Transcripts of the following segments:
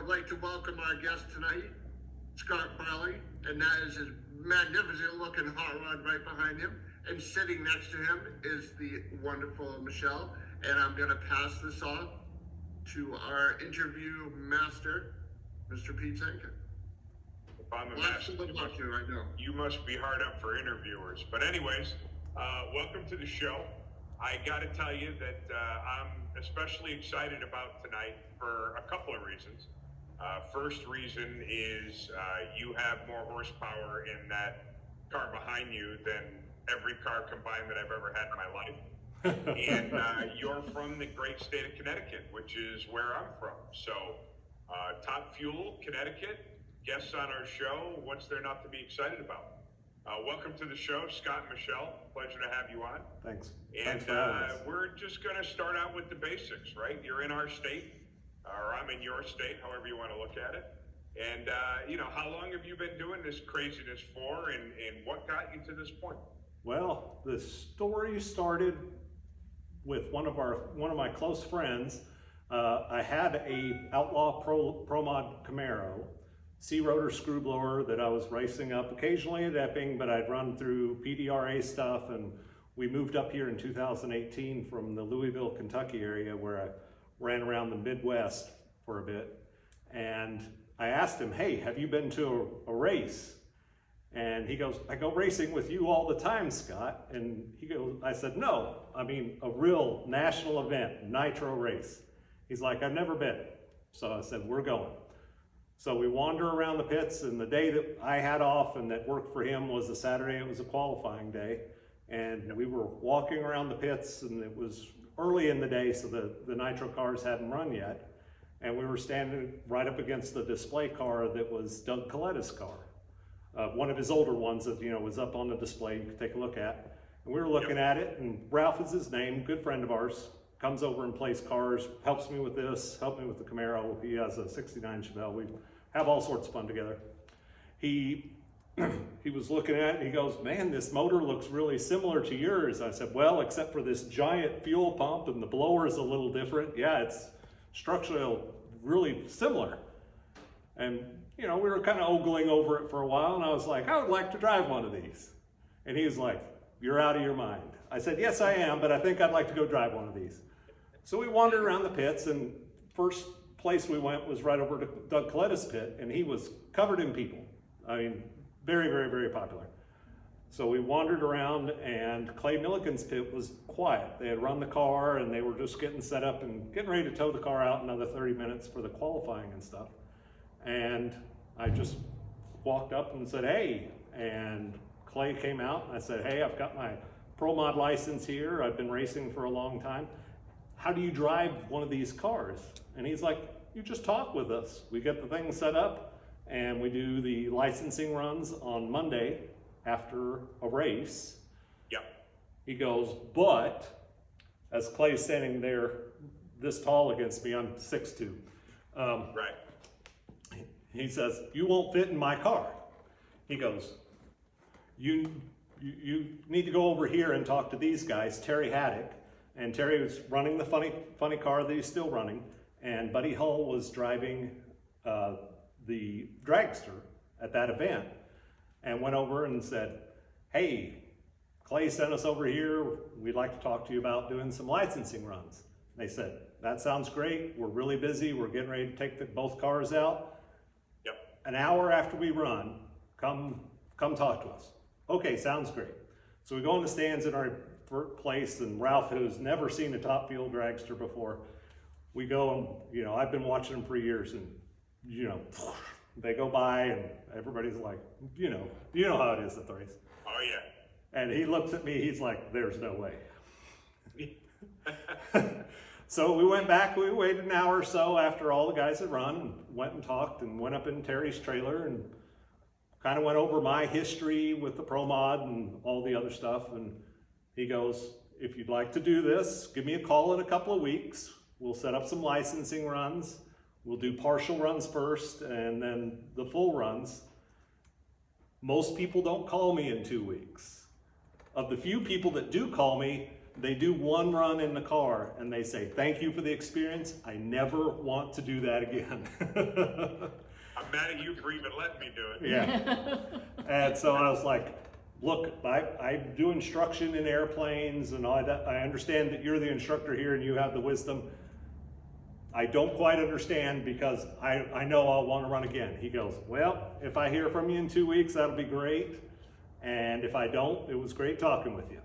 would like to welcome our guest tonight, Scott Crowley, and that is his magnificent looking hot rod right behind him. And sitting next to him is the wonderful Michelle. And I'm going to pass this off to our interview master, Mr. Pete Sankin. If I'm the master, you must be hard up for interviewers. But anyways, welcome to the show. I got to tell you that I'm especially excited about tonight for a couple of reasons. First reason is you have more horsepower in that car behind you than every car combined that I've ever had in my life. And you're from the great state of Connecticut, which is where I'm from. So Top Fuel, Connecticut, guests on our show, what's there not to be excited about? Welcome to the show, Scott and Michelle. Pleasure to have you on. Thanks. And we're just going to start out with the basics, right? You're in our state, or I'm in your state, however you want to look at it. And, how long have you been doing this craziness for, and what got you to this point? Well, the story started with one of my close friends. I had a Outlaw Pro Mod Camaro, C-rotor screw blower that I was racing up occasionally at Epping, but I'd run through PDRA stuff, and we moved up here in 2018 from the Louisville, Kentucky area where I ran around the Midwest for a bit. And I asked him, hey, have you been to a race? And he goes, I go racing with you all the time, Scott. And I said, no, I mean a real national event, Nitro race. He's like, I've never been. So I said, we're going. So we wander around the pits, and the day that I had off and that worked for him was a Saturday. It was a qualifying day. And we were walking around the pits, and it was early in the day, so the Nitro cars hadn't run yet. And we were standing right up against the display car that was Doug Coletta's car. One of his older ones that was up on the display you could take a look at. And we were looking at it, and Ralph is his name, good friend of ours, comes over and plays cars, helps me with this, helped me with the Camaro. He has a 69 Chevelle. We have all sorts of fun together. He was looking at it and he goes, man, this motor looks really similar to yours. I said, well, except for this giant fuel pump and the blower is a little different. Yeah, it's structurally really similar. And we were kind of ogling over it for a while, and I was like, I would like to drive one of these. And he was like, you're out of your mind. I said, yes, I am, but I think I'd like to go drive one of these. So we wandered around the pits, and first place we went was right over to Doug Coletta's pit, and he was covered in people. I mean, very, very, very popular. So we wandered around, and Clay Milliken's pit was quiet. They had run the car, and they were just getting set up and getting ready to tow the car out another 30 minutes for the qualifying and stuff. And I just walked up and said, hey, and Clay came out, and I said, hey, I've got my Pro Mod license here. I've been racing for a long time. How do you drive one of these cars? And he's like, you just talk with us. We get the thing set up, and we do the licensing runs on Monday after a race. Yep. He goes, but, as Clay's standing there this tall against me, I'm 6'2". Right. He says, you won't fit in my car. He goes, you need to go over here and talk to these guys, Terry Haddock. And Terry was running the funny car that he's still running. And Buddy Hull was driving the dragster at that event, and went over and said, hey, Clay sent us over here. We'd like to talk to you about doing some licensing runs. They said, that sounds great. We're really busy. We're getting ready to take both cars out. Yep. An hour after we run, come talk to us. Okay, sounds great. So we go in the stands in our place, and Ralph, who's never seen a Top Fuel dragster before, we go, and I've been watching them for years, and they go by, and everybody's like, you know how it is at the race. Oh yeah. And he looks at me, he's like, there's no way. So we went back, we waited an hour or so after all the guys had run, and went and talked, and went up in Terry's trailer, and kind of went over my history with the Pro Mod and all the other stuff. And he goes, if you'd like to do this, give me a call in a couple of weeks. We'll set up some licensing runs. We'll do partial runs first, and then the full runs. Most people don't call me in 2 weeks. Of the few people that do call me, they do one run in the car and they say, thank you for the experience. I never want to do that again. I'm mad at you for even letting me do it. Yeah. And so I was like, look, I do instruction in airplanes and all that. I understand that you're the instructor here and you have the wisdom. I don't quite understand because I know I'll want to run again. He goes, well, if I hear from you in 2 weeks, that'll be great. And if I don't, it was great talking with you.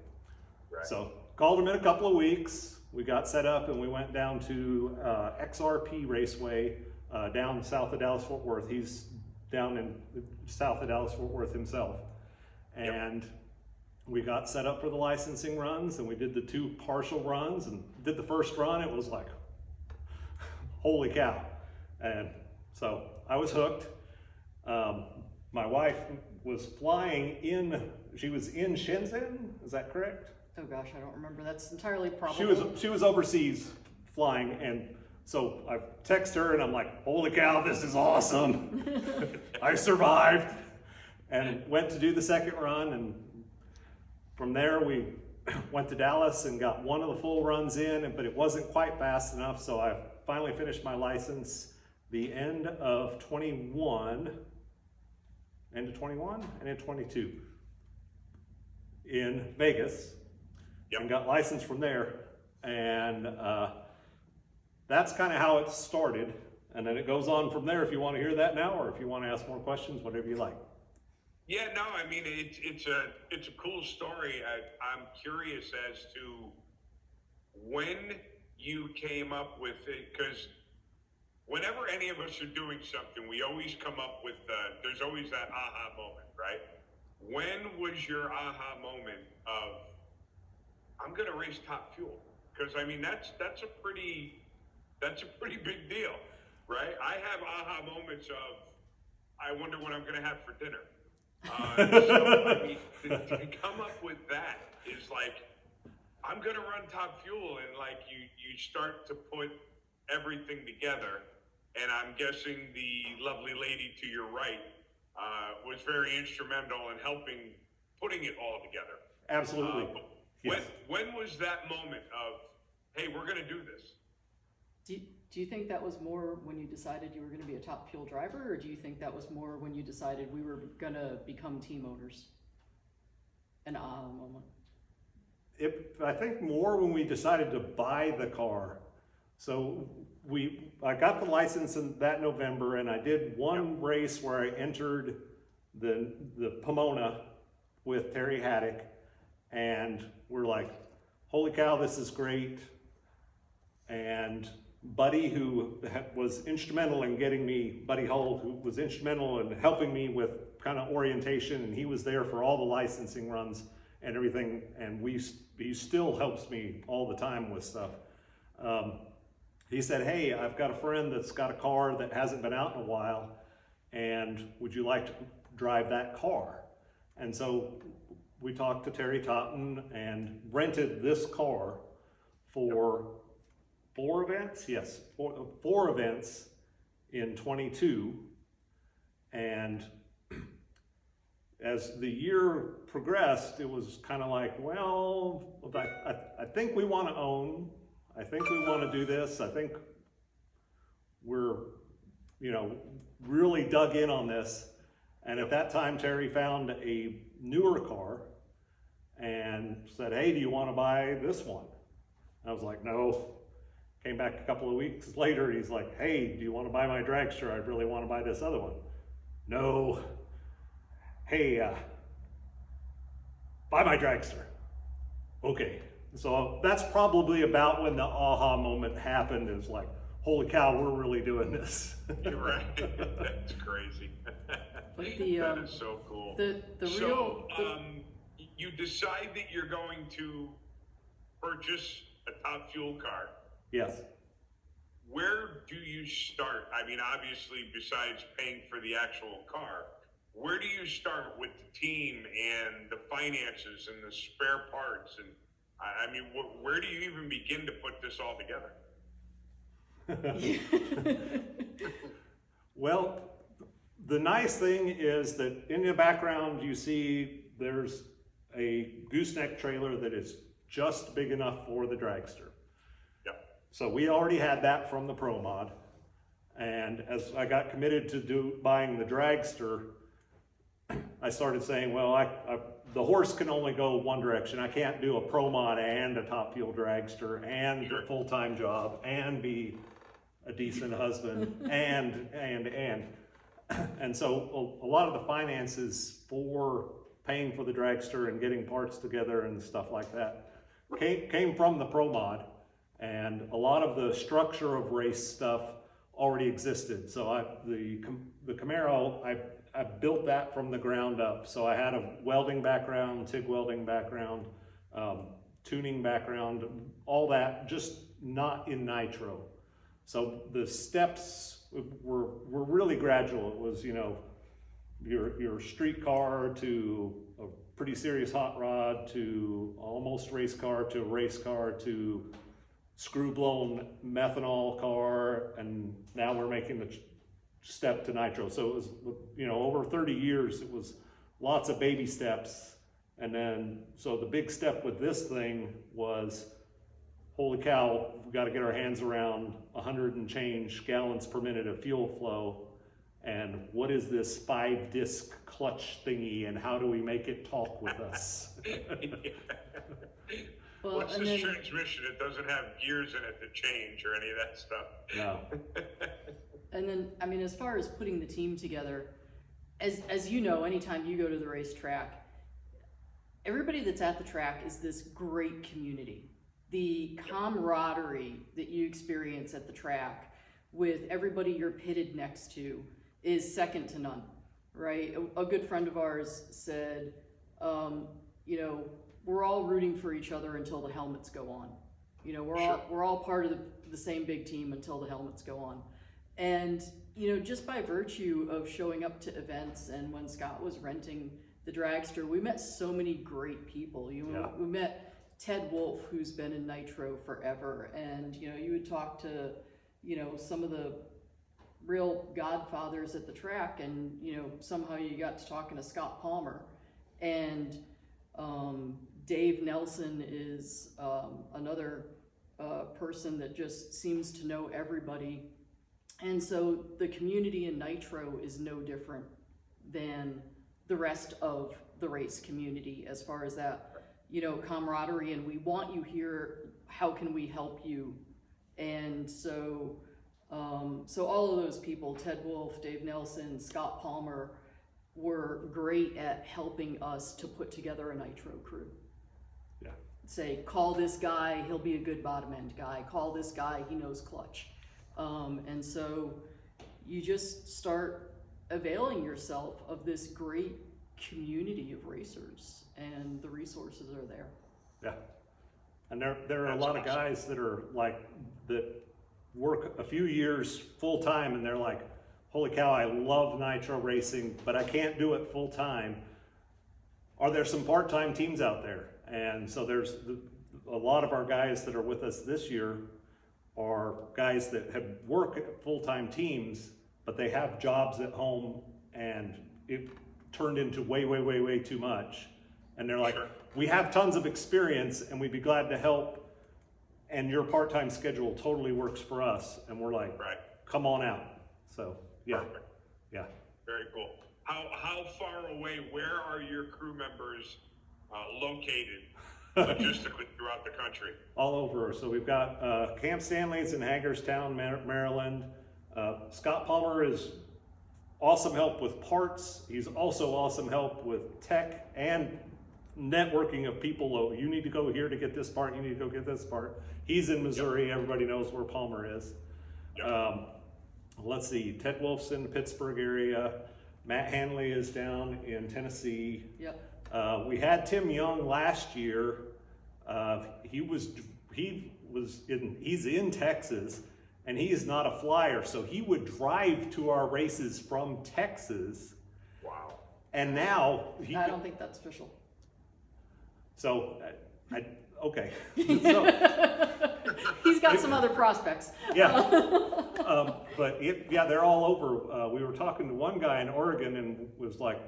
Right. So called him in a couple of weeks. We got set up and we went down to XRP Raceway down south of Dallas-Fort Worth. He's down in south of Dallas-Fort Worth himself. And we got set up for the licensing runs and we did the 2 partial runs and did the first run. It was like, holy cow. And so I was hooked. My wife was flying she was in Shenzhen, is that correct? Oh gosh, I don't remember. That's entirely probable. She was overseas flying, and so I text her and I'm like, holy cow, this is awesome. I survived. And went to do the second run, and from there we went to Dallas and got one of the full runs in, but it wasn't quite fast enough, so I finally finished my license the end of 21 and in 22 in Vegas. And got licensed from there, and that's kind of how it started, and then it goes on from there if you want to hear that now, or if you want to ask more questions, whatever you like. Yeah, no, I mean, it's a cool story. I'm curious as to when you came up with it, because whenever any of us are doing something, we always come up with, there's always that aha moment, right? When was your aha moment of, I'm going to race Top Fuel? Because, I mean, that's a pretty big deal, right? I have aha moments of, I wonder what I'm going to have for dinner. So, I mean, to come up with that is like, I'm going to run Top Fuel, and like you start to put everything together. And I'm guessing the lovely lady to your right was very instrumental in helping putting it all together. Absolutely. Yes. When was that moment of, hey, we're going to do this? Do you think that was more when you decided you were going to be a Top Fuel driver, or do you think that was more when you decided we were going to become team owners? An aha moment. I think more when we decided to buy the car. So I got the license in that November, and I did one race where I entered the Pomona with Terry Haddock, and we're like, holy cow, this is great. And Buddy, who was instrumental in getting me, Buddy Hull, who was instrumental in helping me with kind of orientation, and he was there for all the licensing runs and everything, and he still helps me all the time with stuff. He said, hey, I've got a friend that's got a car that hasn't been out in a while, and would you like to drive that car? And so we talked to Terry Totten and rented this car for 4 events? Yes, four events in 22. And as the year progressed, it was kind of like, well, I think we want to own. I think we want to do this. I think we're, really dug in on this. And at that time, Terry found a newer car and said, hey, do you want to buy this one? I was like, no. Came back a couple of weeks later, he's like, hey, do you want to buy my dragster? I really want to buy this other one. No. Hey, buy my dragster. Okay. So that's probably about when the aha moment happened. It was like, holy cow, we're really doing this. You're right. That's crazy. But that is so cool. You decide that you're going to purchase a Top Fuel car. Yes. Where do you start? I mean, obviously, besides paying for the actual car, where do you start with the team and the finances and the spare parts? And I mean, where do you even begin to put this all together? Well, the nice thing is that in the background you see there's a gooseneck trailer that is just big enough for the dragster. Yep. So we already had that from the Pro Mod. And as I got committed to buying the dragster, I started saying, well, the horse can only go one direction. I can't do a Pro Mod and a Top Fuel dragster and a full-time job and be a decent husband and. And so a lot of the finances for paying for the dragster and getting parts together and stuff like that came from the Pro Mod, and a lot of the structure of race stuff already existed. So the Camaro, I built that from the ground up. So I had a welding background, TIG welding background, tuning background, all that, just not in Nitro. So the steps were really gradual. It was, your street car to a pretty serious hot rod to almost race car to race car to screw blown methanol car, and now we're making the step to Nitro. So it was, over 30 years, it was lots of baby steps. And then, so the big step with this thing was, holy cow, we've got to get our hands around 100 and change gallons per minute of fuel flow. And what is this 5-disc clutch thingy, and how do we make it talk with us? Well, what's this transmission? It doesn't have gears in it to change or any of that stuff. No. And then, as far as putting the team together, as you know, anytime you go to the racetrack, everybody that's at the track is this great community. The camaraderie that you experience at the track with everybody you're pitted next to is second to none, right? A good friend of ours said, we're all rooting for each other until the helmets go on. We're all part of the same big team until the helmets go on. And, just by virtue of showing up to events, and when Scott was renting the dragster, we met so many great people. We met Ted Wolf, who's been in Nitro forever. And, you would talk to, some of the real godfathers at the track, and, somehow you got to talking to Scott Palmer. And Dave Nelson is another person that just seems to know everybody. And so the community in Nitro is no different than the rest of the race community as far as that, camaraderie, and we want you here, how can we help you? And so all of those people, Ted Wolf, Dave Nelson, Scott Palmer, were great at helping us to put together a Nitro crew. Yeah. Say, call this guy, he'll be a good bottom end guy. Call this guy, he knows clutch. And so you just start availing yourself of this great community of racers, and the resources are there. Yeah. And there are a lot of guys that are that work a few years full time, and they're like, holy cow, I love Nitro racing, but I can't do it full time. Are there some part-time teams out there? And so there's a lot of our guys that are with us this year are guys that have work at full-time teams, but they have jobs at home, and it turned into way too much. And they're like, Sure. We have tons of experience and we'd be glad to help, and your part-time schedule totally works for us. And we're like, Right. Come on out. So yeah. Perfect. Yeah. Very cool. How far away, where are your crew members located logistically throughout the country? All over. So we've got Camp Stanley's in Hagerstown, Maryland. Scott Palmer is awesome help with parts. He's also awesome help with tech and networking of people. Oh, you need to go here to get this part. You need to go get this part. He's in Missouri. Yep. Everybody knows where Palmer is. Yep. Let's see. Ted Wolf's in the Pittsburgh area. Matt Hanley is down in Tennessee. Yep. We had Tim Young last year. He's in Texas, and he is not a flyer, so he would drive to our races from Texas. Wow. And now I don't think that's official. So, okay. So, he's got some other prospects. Yeah. But they're all over. We were talking to one guy in Oregon and was like,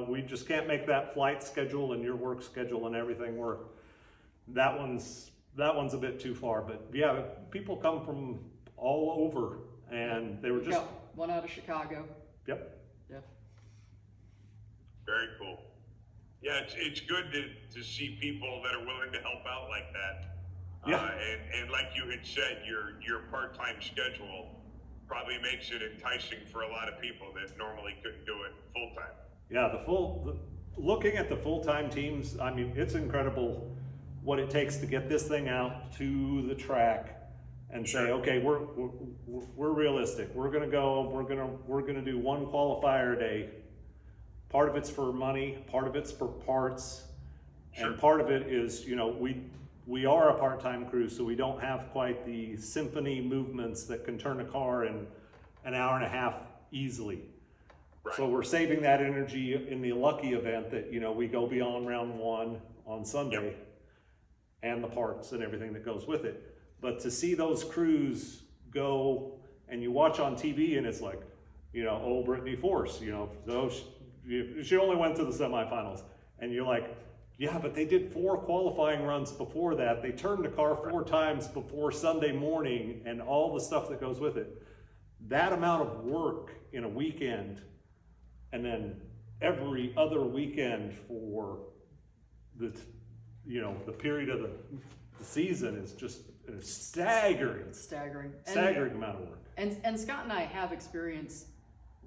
we just can't make that flight schedule and your work schedule and everything work. that one's a bit too far. But yeah, people come from all over, and they were We've just got one out of Chicago. yep. Yeah. Very cool. Yeah, it's good to see people that are willing to help out like that. Yeah. And like you had said, your part-time schedule probably makes it enticing for a lot of people that normally couldn't do it full-time. Yeah, looking at the full-time teams, I mean, it's incredible what it takes to get this thing out to the track and say, okay, we're realistic. We're gonna go. We're gonna do one qualifier a day. Part of it's for money. Part of it's for parts, and part of it is, you know, we are a part-time crew, so we don't have quite the symphony movements that can turn a car in an hour and a half easily. Right. So we're saving that energy in the lucky event that, you know, we go beyond round one on Sunday, and the parts and everything that goes with it. But to see those crews go, and you watch on TV and it's like, you know, oh, Brittany Force, you know, she only went to the semifinals, and you're like, yeah, but they did 4 qualifying runs before that. They turned the car 4 times before Sunday morning, and all the stuff that goes with it. That amount of work in a weekend, and then every other weekend for the, you know, the period of the season is just a staggering amount of work. And Scott and I have experience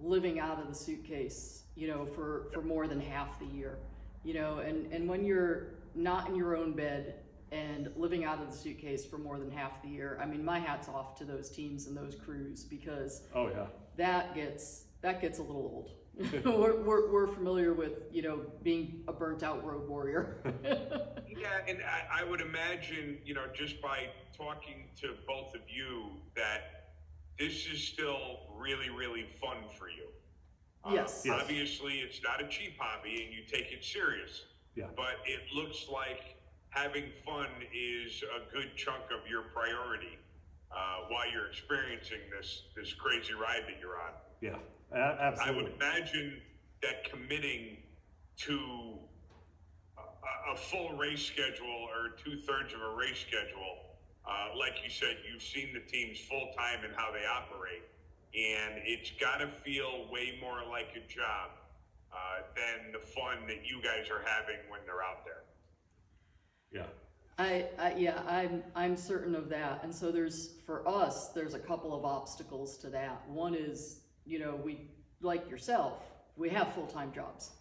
living out of the suitcase, you know, for more than half the year. You know, and when you're not in your own bed and living out of the suitcase for more than half the year, I mean, my hat's off to those teams and those crews, because oh yeah, that gets a little old. we're familiar with, you know, being a burnt out road warrior. Yeah, and I would imagine, you know, just by talking to both of you, that this is still really, really fun for you. Yes. Obviously, it's not a cheap hobby, and you take it serious. Yeah. But it looks like having fun is a good chunk of your priority while you're experiencing this crazy ride that you're on. Yeah, absolutely. I would imagine that committing to a full race schedule or 2/3 of a race schedule, like you said, you've seen the teams full time and how they operate. And it's got to feel way more like a job than the fun that you guys are having when they're out there. Yeah. I'm certain of that. And so for us, there's a couple of obstacles to that. One is, you know, we, like yourself, we have full-time jobs,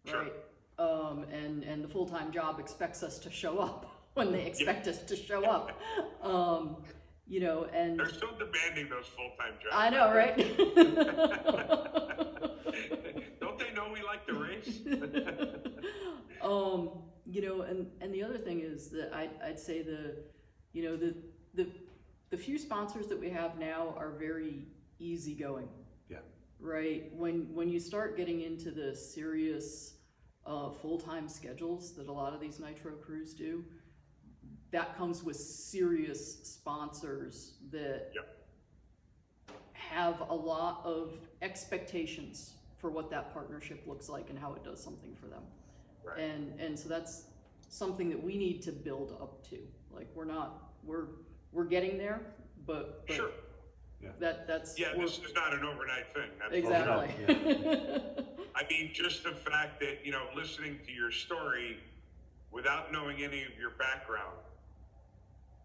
right? Sure. And the full-time job expects us to show up when they expect us to show up. You know, and they're so demanding, those full-time jobs. I know, right? Don't they know we like to race? You know, and the other thing is that I'd say the few sponsors that we have now are very easygoing. Yeah. Right. When you start getting into the serious full-time schedules that a lot of these Nitro crews do, that comes with serious sponsors that have a lot of expectations for what that partnership looks like and how it does something for them. Right. And so that's something that we need to build up to. Like we're getting there, but sure. Yeah. This is not an overnight thing. That's exactly. I mean, just the fact that, you know, listening to your story without knowing any of your background,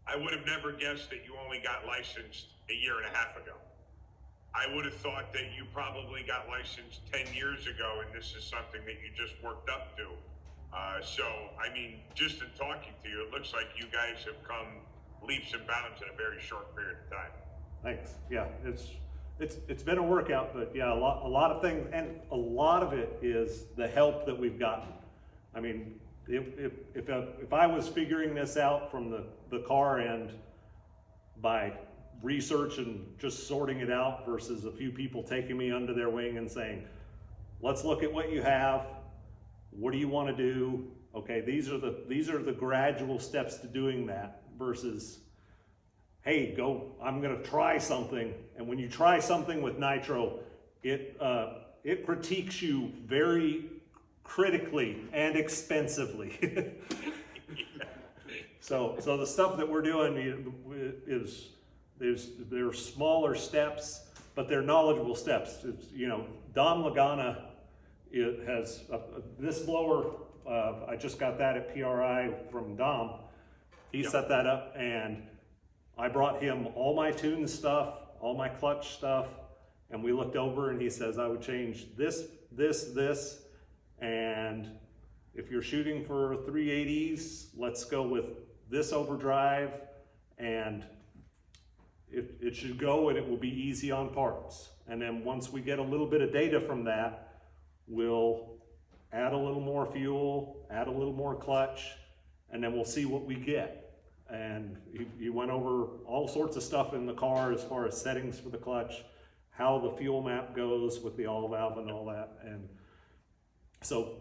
I would have never guessed that you only got licensed a year and a half ago. I would have thought that you probably got licensed 10 years ago, and this is something that you just worked up to. So, I mean, just in talking to you, it looks like you guys have come leaps and bounds in a very short period of time. Thanks. Yeah, it's been a workout, but yeah, a lot of things, and a lot of it is the help that we've gotten. I mean, if I was figuring this out from the car end by research and just sorting it out versus a few people taking me under their wing and saying, let's look at what you have. What do you want to do? Okay, these are the gradual steps to doing that versus, hey, I'm going to try something. And when you try something with Nitro, it critiques you very critically and expensively. So the stuff that we're doing is there's smaller steps, but they're knowledgeable steps. It's, Dom Lagana has this blower. I just got that at PRI from Dom. He set that up, and I brought him all my tune stuff, all my clutch stuff, and we looked over, and he says I would change this, and if you're shooting for 380s, let's go with this overdrive, and it should go, and it will be easy on parts. And then once we get a little bit of data from that, we'll add a little more fuel, add a little more clutch, and then we'll see what we get. And he went over all sorts of stuff in the car as far as settings for the clutch, how the fuel map goes with the all valve and all that. And so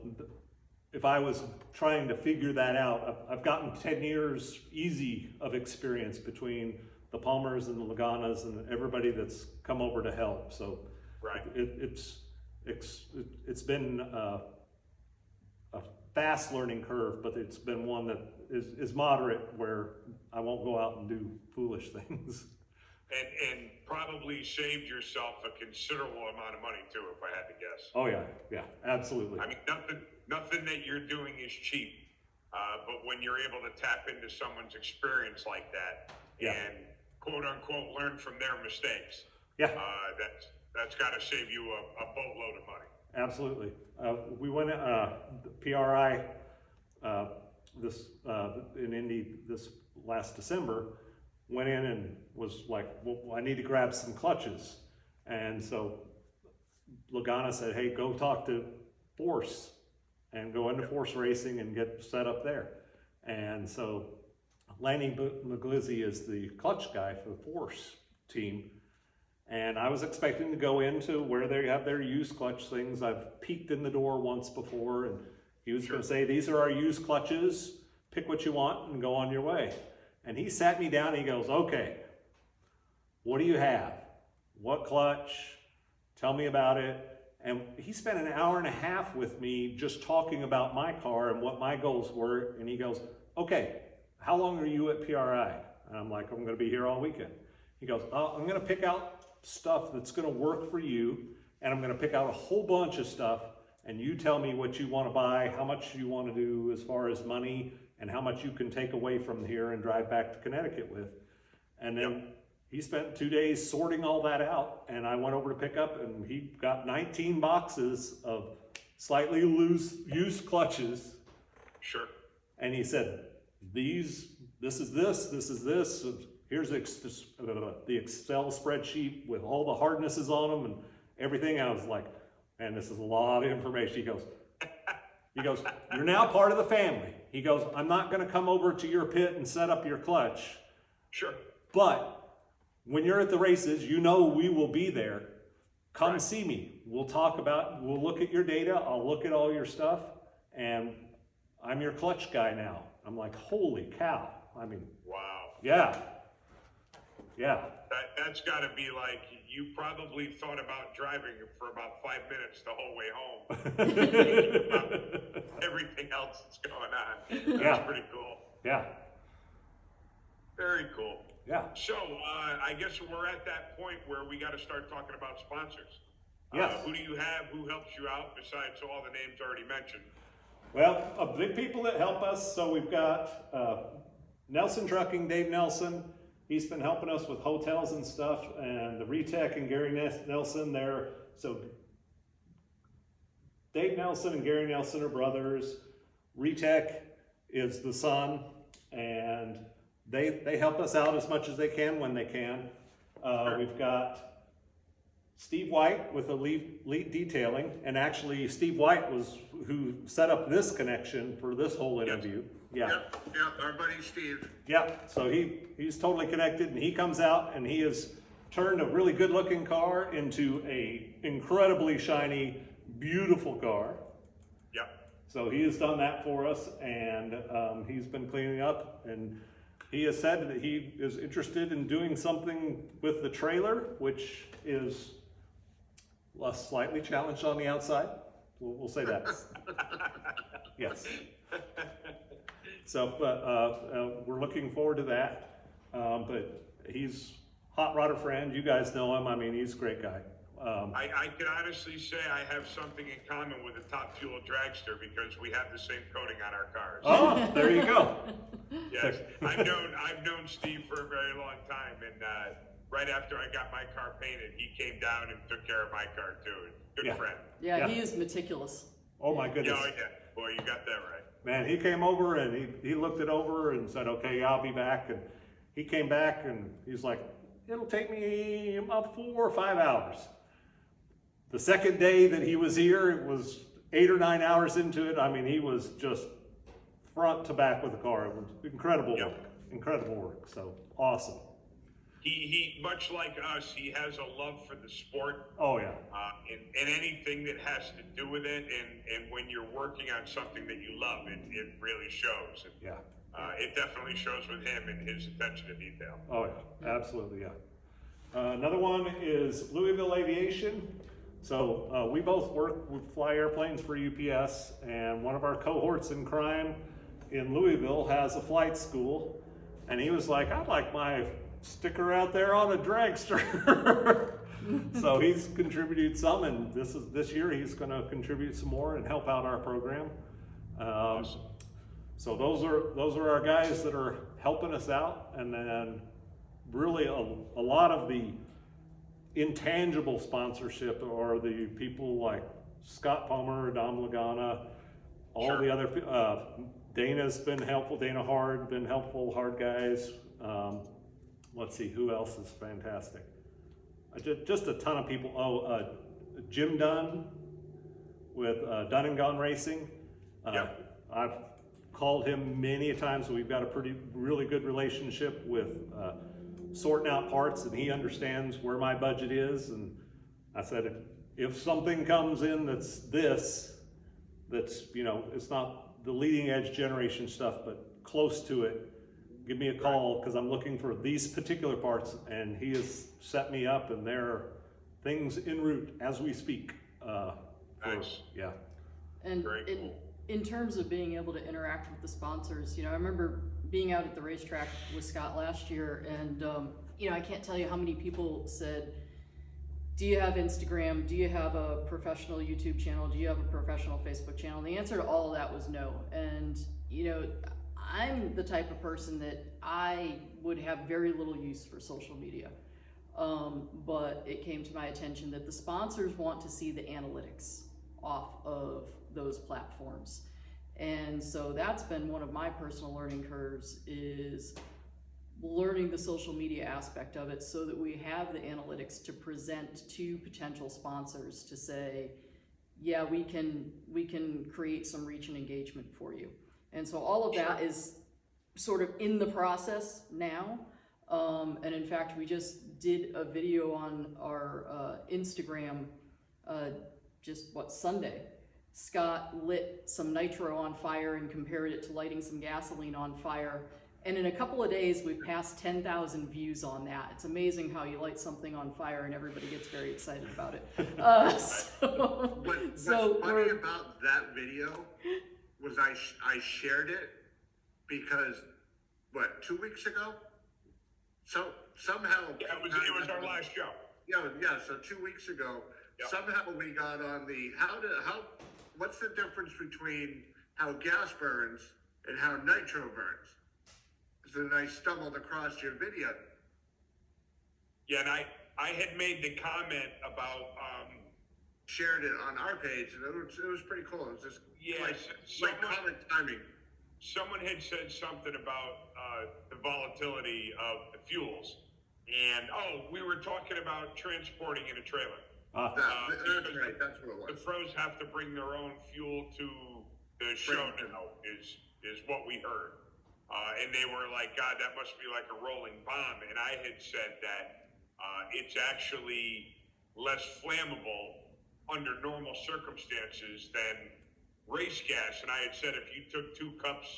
if I was trying to figure that out, I've gotten 10 years easy of experience between the Palmers and the Laganas and everybody that's come over to help. So right. It's been a fast learning curve, but it's been one that is moderate, where I won't go out and do foolish things. And probably saved yourself a considerable amount of money too, if I had to guess. Oh yeah, absolutely. I mean, nothing that you're doing is cheap, but when you're able to tap into someone's experience like that and quote unquote learn from their mistakes, that's got to save you a boatload of money. Absolutely. We went PRI in Indy this last December. Went in and was like, well, I need to grab some clutches. And so Lagana said, hey, go talk to Force and go into Force Racing and get set up there. And so Lanny Maglizzi is the clutch guy for the Force team. And I was expecting to go into where they have their used clutch things. I've peeked in the door once before, and he was going to say, these are our used clutches, pick what you want and go on your way. And he sat me down and he goes, okay, what do you have? What clutch? Tell me about it. And he spent an hour and a half with me just talking about my car and what my goals were. And he goes, okay, how long are you at PRI? And I'm like, I'm going to be here all weekend. He goes, I'm going to pick out stuff that's going to work for you, and I'm going to pick out a whole bunch of stuff, and you tell me what you want to buy, how much you want to do as far as money, and how much you can take away from here and drive back to Connecticut with. And then he spent 2 days sorting all that out, and I went over to pick up, and he got 19 boxes of slightly loose used clutches. Sure. And he said, this is this. Here's the Excel spreadsheet with all the hardnesses on them and everything. I was like, man, this is a lot of information. He goes, you're now part of the family. He goes, I'm not going to come over to your pit and set up your clutch. Sure. But when you're at the races, we will be there. Come see me. We'll look at your data. I'll look at all your stuff. And I'm your clutch guy now. I'm like, holy cow. I mean, wow. Yeah. That's got to be like, you probably thought about driving for about 5 minutes the whole way home. About everything else that's going on. That's pretty cool. Yeah. Very cool. Yeah. So I guess we're at that point where we got to start talking about sponsors. Yes. Who do you have? Who helps you out besides all the names already mentioned? Well, big people that help us. So we've got Nelson Trucking, Dave Nelson. He's been helping us with hotels and stuff, and the Retech and Gary Nelson there. So Dave Nelson and Gary Nelson are brothers. Retech is the son, and they help us out as much as they can when they can. We've got Steve White with the lead detailing, and actually Steve White was who set up this connection for this whole interview. Yeah, our buddy Steve. Yeah, so he's totally connected, and he comes out and he has turned a really good looking car into a incredibly shiny, beautiful car. Yeah. So he has done that for us, and he's been cleaning up, and he has said that he is interested in doing something with the trailer, which is slightly challenged on the outside. We'll say that. Yes. So, but we're looking forward to that. But he's hot rodder friend. You guys know him. I mean, he's a great guy. I can honestly say I have something in common with a Top Fuel dragster because we have the same coating on our cars. Oh, there you go. Yes, I've known Steve for a very long time, and right after I got my car painted, he came down and took care of my car too. Good friend. Yeah, he is meticulous. Oh my goodness. Oh yeah, boy, you got that right. Man, he came over and he looked it over and said, okay, yeah, I'll be back. And he came back and he's like, it'll take me about 4 or 5 hours. The second day that he was here, it was 8 or 9 hours into it. I mean, he was just front to back with the car. It was incredible work, incredible work. So awesome. He much like us, he has a love for the sport. Oh yeah. And anything that has to do with it, and when you're working on something that you love, it really shows. And, yeah. It definitely shows with him and his attention to detail. Oh yeah, absolutely, yeah. Another one is Louisville Aviation. So we both fly airplanes for UPS, and one of our cohorts in crime in Louisville has a flight school, and he was like, I'd like my sticker out there on a dragster. So he's contributed some, and this year he's going to contribute some more and help out our program. Awesome. So those are our guys that are helping us out, and then really a lot of the intangible sponsorship are the people like Scott Palmer, Dom Lagana, all the other. Dana's been helpful. Dana Hard been helpful. Hard guys. Let's see who else is fantastic. Just a ton of people. Jim Dunn with Dunn and Gone Racing. I've called him many a times. We've got a really good relationship with sorting out parts, and he understands where my budget is. And I said, if something comes in that's it's not the leading edge generation stuff, but close to it, give me a call, because I'm looking for these particular parts. And he has set me up, and there are things en route as we speak. Nice. Yeah. And Very cool. In terms of being able to interact with the sponsors, I remember being out at the racetrack with Scott last year, and I can't tell you how many people said, do you have Instagram? Do you have a professional YouTube channel? Do you have a professional Facebook channel? And the answer to all of that was no. And I'm the type of person that I would have very little use for social media. But it came to my attention that the sponsors want to see the analytics off of those platforms. And so that's been one of my personal learning curves, is learning the social media aspect of it so that we have the analytics to present to potential sponsors to say, yeah, we can create some reach and engagement for you. And so all of that is sort of in the process now. And in fact, we just did a video on our Instagram Sunday. Scott lit some nitro on fire and compared it to lighting some gasoline on fire. And in a couple of days, we've passed 10,000 views on that. It's amazing how you light something on fire and everybody gets very excited about it. What's funny about that video was I shared it because, 2 weeks ago? So somehow... Yeah, it was our last show. Yeah, so 2 weeks ago, somehow we got on the, what's the difference between how gas burns and how nitro burns? So then I stumbled across your video. Yeah, and I had made the comment about... shared it on our page, and it was pretty cool. It was just common timing. Someone had said something about the volatility of the fuels. And, we were talking about transporting in a trailer. That's right, that's what it was. The pros have to bring their own fuel to the show now, is what we heard. And they were like, God, that must be like a rolling bomb. And I had said that it's actually less flammable under normal circumstances than race gas. And I had said, if you took 2 cups,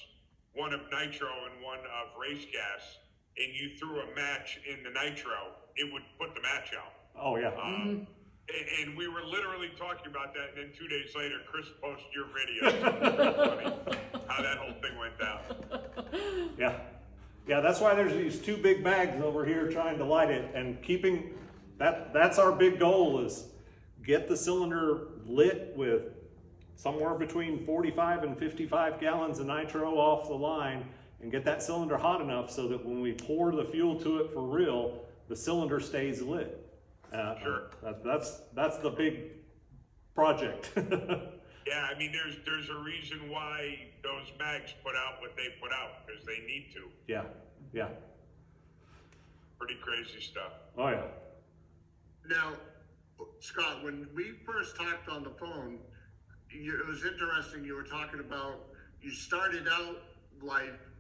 one of nitro and one of race gas, and you threw a match in the nitro, it would put the match out. Oh yeah. And we were literally talking about that, and then 2 days later, Chris posted your video. Funny how that whole thing went down. Yeah. Yeah, that's why there's these two big bags over here trying to light it and keeping that's our big goal is get the cylinder lit with somewhere between 45 and 55 gallons of nitro off the line and get that cylinder hot enough so that when we pour the fuel to it for real, the cylinder stays lit. Sure. That's the big project. Yeah, I mean, there's a reason why those mags put out what they put out, because they need to. Yeah, yeah. Pretty crazy stuff. Oh yeah. Now, Scott, when we first talked on the phone, it was interesting. You were talking about you started out life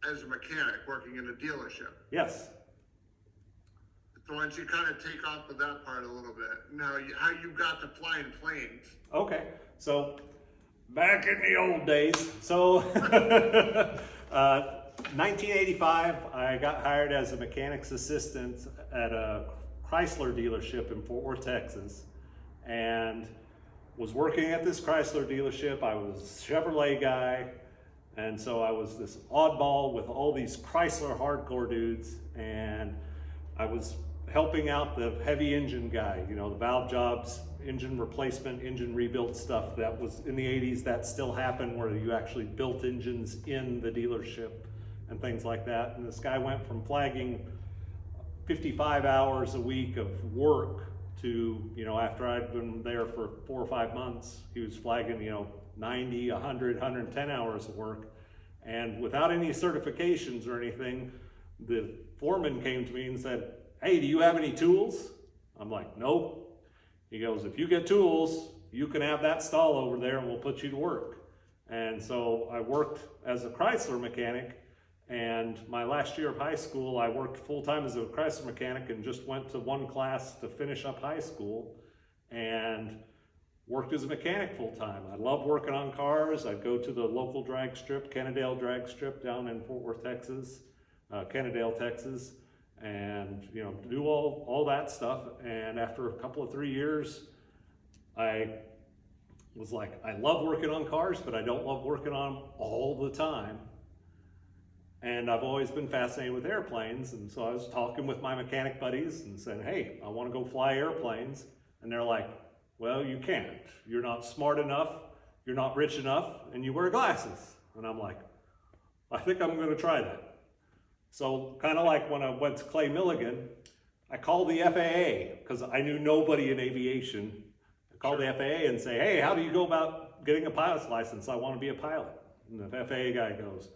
as a mechanic working in a dealership. Yes. So why don't you kind of take off of that part a little bit? Now, how you got to flying planes? Okay, so back in the old days, so 1985, I got hired as a mechanic's assistant at a Chrysler dealership in Fort Worth, Texas, and was working at this Chrysler dealership. I was a Chevrolet guy, and so I was this oddball with all these Chrysler hardcore dudes, and I was helping out the heavy engine guy, you know, the valve jobs, engine replacement, engine rebuild stuff that was in the 80s. That still happened where you actually built engines in the dealership and things like that. And this guy went from flagging 55 hours a week of work to, you know, after I'd been there for 4 or 5 months, he was flagging, you know, 90, 100, 110 hours of work. And without any certifications or anything, the foreman came to me and said, "Hey, do you have any tools?" I'm like, "Nope." He goes, "If you get tools, you can have that stall over there and we'll put you to work." And so I worked as a Chrysler mechanic, and my last year of high school, I worked full-time as a Chrysler mechanic and just went to one class to finish up high school and worked as a mechanic full-time. I love working on cars. I'd go to the local drag strip, Kennedale drag strip down in Fort Worth, Texas, Kennedale, Texas, and, you know, do all that stuff. And after a couple of 3 years, I was like, I love working on cars, but I don't love working on them all the time. And I've always been fascinated with airplanes. And so I was talking with my mechanic buddies and saying, "Hey, I want to go fly airplanes." And they're like, "Well, you can't. You're not smart enough, you're not rich enough, and you wear glasses." And I'm like, I think I'm going to try that. So kind of like when I went to Clay Milligan, I called the FAA because I knew nobody in aviation. I called the FAA and say, "Hey, how do you go about getting a pilot's license? I want to be a pilot." And the FAA guy goes,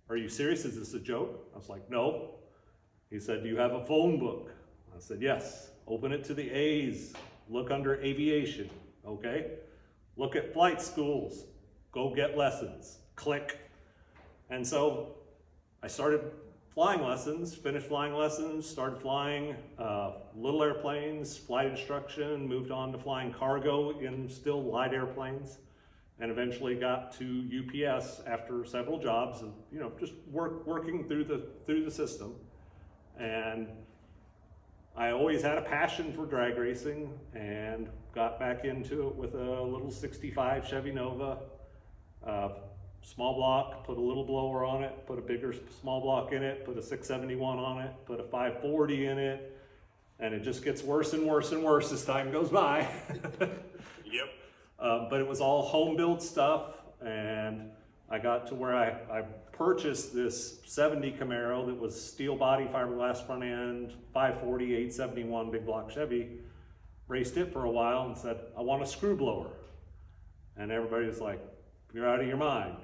"Are you serious? Is this a joke?" I was like, "No." He said, "Do you have a phone book?" I said, "Yes." "Open it to the A's. Look under aviation." "Okay." "Look at flight schools. Go get lessons." Click. And so I started flying lessons, finished flying lessons, started flying little airplanes, flight instruction, moved on to flying cargo in still light airplanes, and eventually got to UPS after several jobs of, you know, just working through the system. And I always had a passion for drag racing and got back into it with a little 65 Chevy Nova, small block, put a little blower on it, put a bigger small block in it, put a 671 on it, put a 540 in it, and it just gets worse and worse and worse as time goes by. Yep. But it was all home built stuff, and I got to where I purchased this 70 Camaro that was steel body, fiberglass front end, 540, 871 big block Chevy, raced it for a while and said, "I want a screw blower." And everybody was like, "You're out of your mind."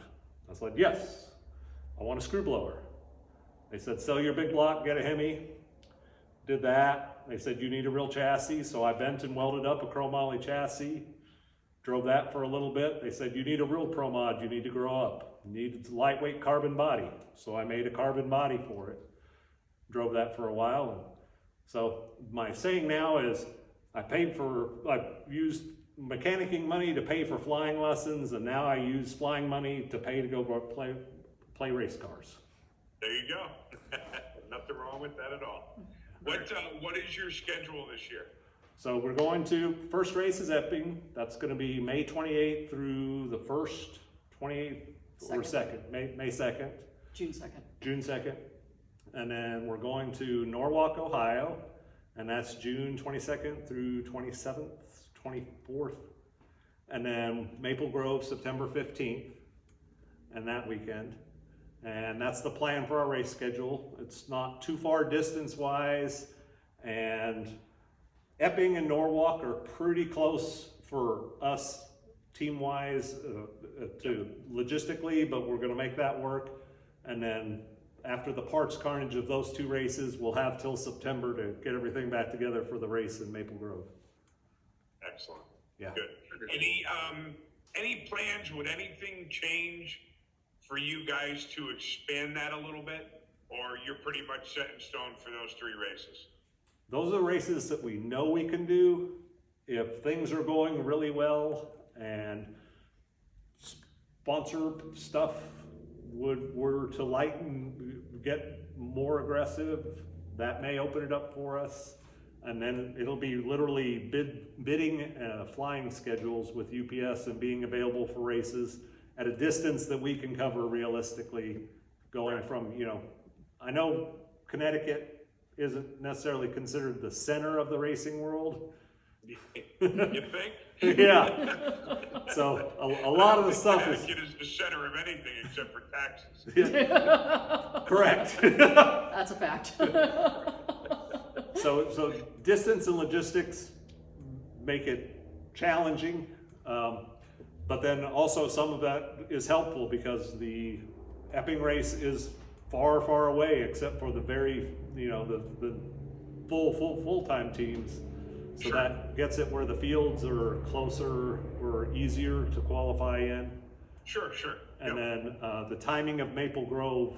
I said, "Yes, I want a screw blower." They said, "Sell your big block, get a Hemi." Did that. They said, "You need a real chassis." So I bent and welded up a chromoly chassis. Drove that for a little bit. They said, "You need a real pro mod, you need to grow up. You need a lightweight carbon body." So I made a carbon body for it. Drove that for a while. And so my saying now is I used mechanicking money to pay for flying lessons, and now I use flying money to pay to go play race cars. There you go. Nothing wrong with that at all. What is your schedule this year? So we're going to, first race is Epping. That's going to be May 28th through the 1st, 28th or 2nd, May 2nd. June 2nd. June 2nd. And then we're going to Norwalk, Ohio, and that's June 22nd through 27th, 24th. And then Maple Grove, September 15th, and that weekend. And that's the plan for our race schedule. It's not too far distance-wise, and Epping and Norwalk are pretty close for us team-wise to logistically, but we're gonna make that work. And then after the parts carnage of those two races, we'll have till September to get everything back together for the race in Maple Grove. Excellent. Yeah. Good. Any plans? Would anything change for you guys to expand that a little bit, or you're pretty much set in stone for those 3 races? Those are the races that we know we can do. If things are going really well and sponsor stuff were to lighten, get more aggressive, that may open it up for us. And then it'll be literally bidding flying schedules with UPS and being available for races at a distance that we can cover realistically, going from, I know Connecticut isn't necessarily considered the center of the racing world. You think? Yeah. So a lot of the stuff is... Connecticut is the center of anything except for taxes. Correct. That's a fact. So distance and logistics make it challenging, but then also some of that is helpful because the Epping race is far, far away, except for the very, the full-time teams. So Sure. that gets it where the fields are closer or easier to qualify in. Sure. And then the timing of Maple Grove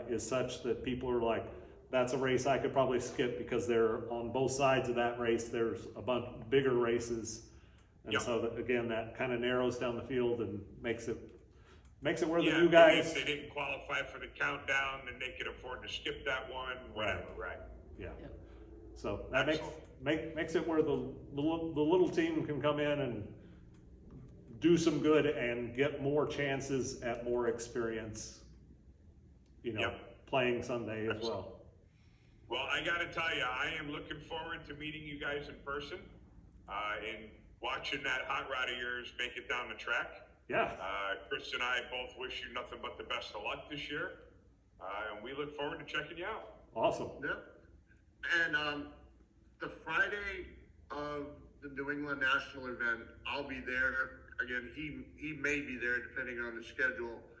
is such that people are like, that's a race I could probably skip because they're on both sides of that race. There's a bunch bigger races. And so that, again, that kind of narrows down the field and makes it where the new guys. If they didn't qualify for the countdown, then they could afford to skip that one, whatever, right? Yeah. Yep. So that makes it where the little team can come in and do some good and get more chances at more experience, playing someday as well. Well, I got to tell you, I am looking forward to meeting you guys in person and watching that hot rod of yours make it down the track. Yeah. Chris and I both wish you nothing but the best of luck this year, and we look forward to checking you out. Awesome. Yeah. And the Friday of the New England National event, I'll be there. Again, he may be there depending on the schedule.